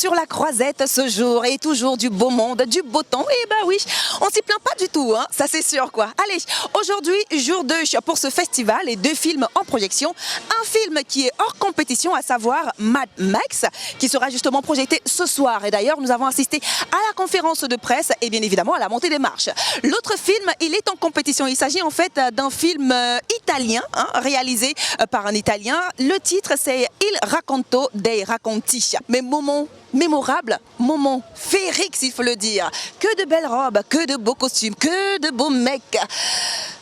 sur la croisette ce jour et toujours du beau monde, du beau temps. Et bah oui, on s'y plaint pas du tout, hein, ça c'est sûr quoi. Allez, aujourd'hui, jour 2 pour ce festival et 2 films en projection. Un film qui est hors compétition, à savoir Mad Max, qui sera justement projeté ce soir. Et d'ailleurs, nous avons assisté à la conférence de presse et bien évidemment à la montée des marches. L'autre film, il est en compétition. Il s'agit en fait d'un film italien, hein, réalisé par un Italien. Le titre, c'est Il racconto dei racconti. Mais moment mémorable, moment féerique s'il faut le dire. Que de belles robes, que de beaux costumes, que de beaux mecs.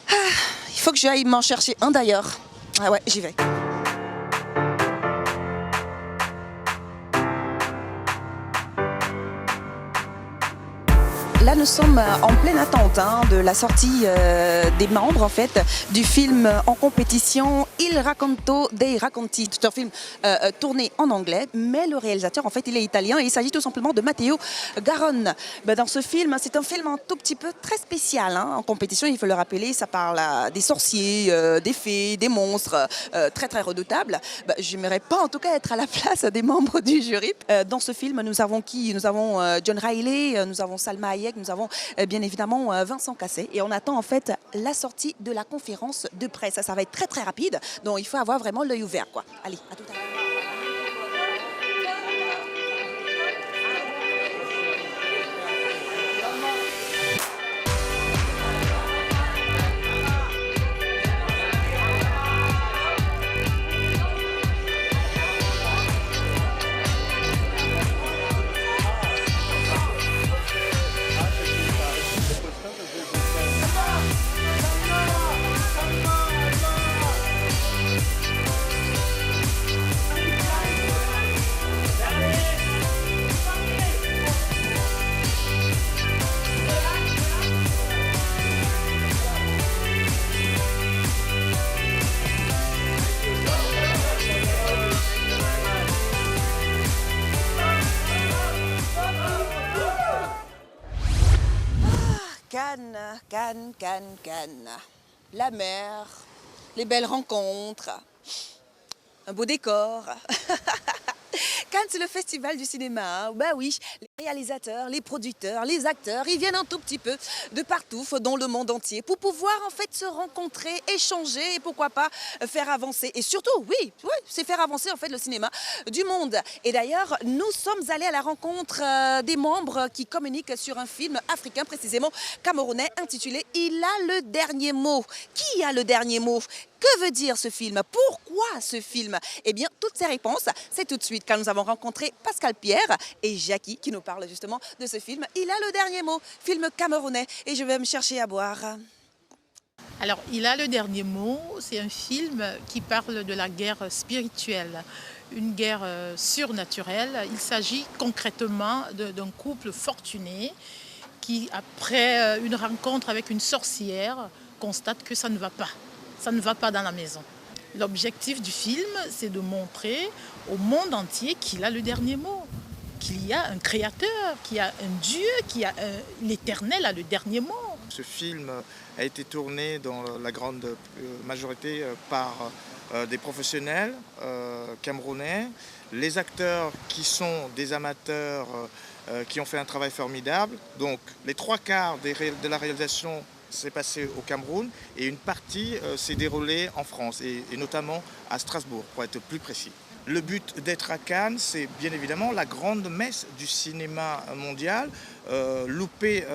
Ah, il faut que j'aille m'en chercher un d'ailleurs. Ah ouais, j'y vais. Là, nous sommes en pleine attente de la sortie des membres en fait du film en compétition Il racconto dei racconti. C'est un film tourné en anglais, mais le réalisateur en fait il est italien et il s'agit tout simplement de Matteo Garrone. Dans ce film, c'est un film un tout petit peu très spécial. En compétition, il faut le rappeler, ça parle des sorciers, des fées, des monstres très très redoutables. J'aimerais pas en tout cas être à la place des membres du jury. Dans ce film, nous avons qui? Nous avons John Riley, nous avons Salma Hayek, nous avons bien évidemment Vincent Cassel et on attend en fait la sortie de la conférence de presse. Ça va être très très rapide, donc il faut avoir vraiment l'œil ouvert quoi. Allez, à tout à l'heure. Cannes, Cannes, Cannes, Cannes. La mer, les belles rencontres, un beau décor. Cannes, c'est le festival du cinéma. Bah oui, les réalisateurs, les producteurs, les acteurs, ils viennent un tout petit peu de partout dans le monde entier pour pouvoir en fait se rencontrer, échanger et pourquoi pas faire avancer. Et surtout, oui, c'est faire avancer en fait le cinéma du monde. Et d'ailleurs, nous sommes allés à la rencontre des membres qui communiquent sur un film africain, précisément camerounais, intitulé Il a le dernier mot. Qui a le dernier mot? Que veut dire ce film? Pourquoi ce film? Eh bien, toutes ces réponses, c'est tout de suite quand nous avons rencontré Pascal Pierre et Jackie qui nous parlent justement de ce film. Il a le dernier mot, film camerounais et je vais me chercher à boire. Alors, Il a le dernier mot, c'est un film qui parle de la guerre spirituelle, une guerre surnaturelle. Il s'agit concrètement d'un couple fortuné qui, après une rencontre avec une sorcière, constate que ça ne va pas. Ça ne va pas dans la maison. L'objectif du film, c'est de montrer au monde entier qu'il a le dernier mot, qu'il y a un créateur, qu'il y a un Dieu, l'Éternel a le dernier mot. Ce film a été tourné dans la grande majorité par des professionnels camerounais. Les acteurs qui sont des amateurs qui ont fait un travail formidable. Donc les 3/4 de la réalisation s'est passé au Cameroun et une partie s'est déroulée en France et notamment à Strasbourg pour être plus précis. Le but d'être à Cannes, c'est bien évidemment la grande messe du cinéma mondial. Louper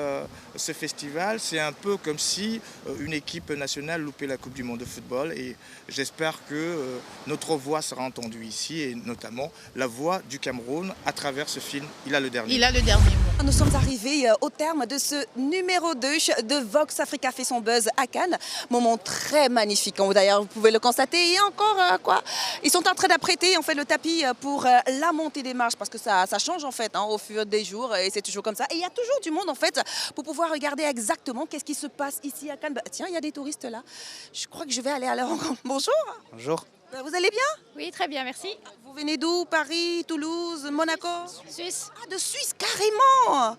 ce festival, c'est un peu comme si une équipe nationale loupait la Coupe du Monde de football et j'espère que notre voix sera entendue ici et notamment la voix du Cameroun à travers ce film Il a le dernier mot. Il a le dernier mot. Nous sommes arrivés au terme de ce numéro 2 de Vox Africa fait son buzz à Cannes. Moment très magnifique, d'ailleurs vous pouvez le constater. Et encore quoi, ils sont en train d'apprêter en fait le tapis pour la montée des marches parce que ça change en fait au fur des jours et c'est toujours comme ça. Et il y a toujours du monde en fait pour pouvoir regarder exactement qu'est-ce qui se passe ici à Cannes. Tiens, il y a des touristes là. Je crois que je vais aller à leur rencontre. Bonjour. Bonjour. Vous allez bien? Oui, très bien, merci. Vous venez d'où? Paris, Toulouse, Monaco? Suisse. Ah, de Suisse, carrément.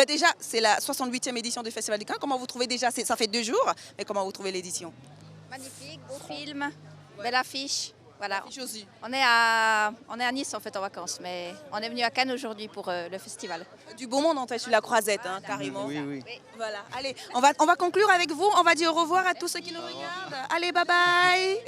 Déjà, c'est la 68e édition du Festival de Cannes. Comment vous trouvez déjà? Ça fait 2 jours, mais comment vous trouvez l'édition? Magnifique, beau film, belle affiche. Voilà. Josie. On est à Nice en fait en vacances, mais on est venu à Cannes aujourd'hui pour le festival. Du beau monde en fait sur la croisette, hein, carrément. Oui. Voilà, allez, on va conclure avec vous. On va dire au revoir à tous ceux qui nous regardent. Allez, bye bye.